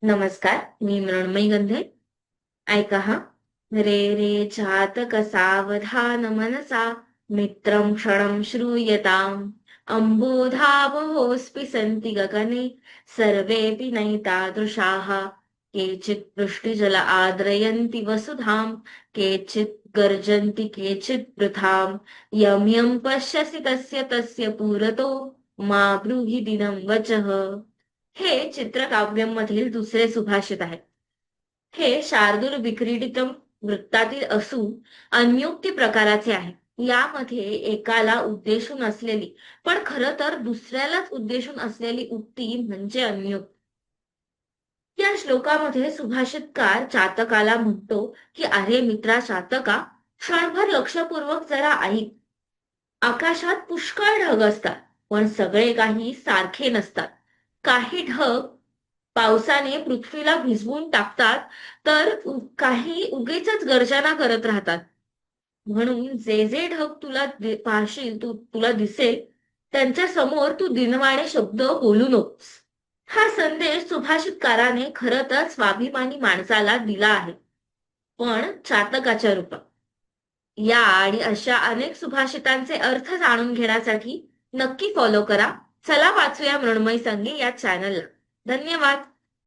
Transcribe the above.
नमस्कार, मी मृण्मयी गंधे. ऐका हा. रे रे चातक सावधान मनसा मित्रं क्षणं श्रूयताम्. अंबोधावहोऽस्पि सन्ति गगने सर्वेऽपि नैतादृशाः. केचित् वृष्टिजल आद्रयन्ति वसुधाम्, केचित् गर्जन्ति केचित् वृथाम्. यं यं पश्यसि तस्य तस्य पुरतो मा ब्रूहि दिनं वचः. हे चित्रकाव्यमधील दुसरे सुभाषित आहे. हे शार्दूल विक्रीडितम वृत्तातील असून अन्योक्ती प्रकाराचे आहे. यामध्ये एकाला उद्देशून असलेली पण खरं तर दुसऱ्यालाच उद्देशून असलेली उक्ती म्हणजे अन्योक्ती. या श्लोकामध्ये सुभाषितकार चातकाला म्हणतो की अरे मित्रा चातका, क्षणभर लक्षपूर्वक जरा ऐक. आकाशात पुष्कळ ढग असतात, पण सगळे काही सारखे नसतात. काही ढग पावसाने पृथ्वीला भिजवून टाकतात, तर काही उगीचच गर्जना करत राहतात. म्हणून जे जे ढग पाहशील, तुला दिसेल, त्यांच्या समोर तू दिनवाणे शब्द बोलू नकोस. हा संदेश सुभाषितकाराने खरं तर स्वाभिमानी माणसाला दिला आहे, पण चातकाच्या रूपात. या आणि अशा अनेक सुभाषितांचे अर्थ जाणून घेण्यासाठी नक्की फॉलो करा. चला वाचूया मृण्मयी संगे या चॅनलला. धन्यवाद.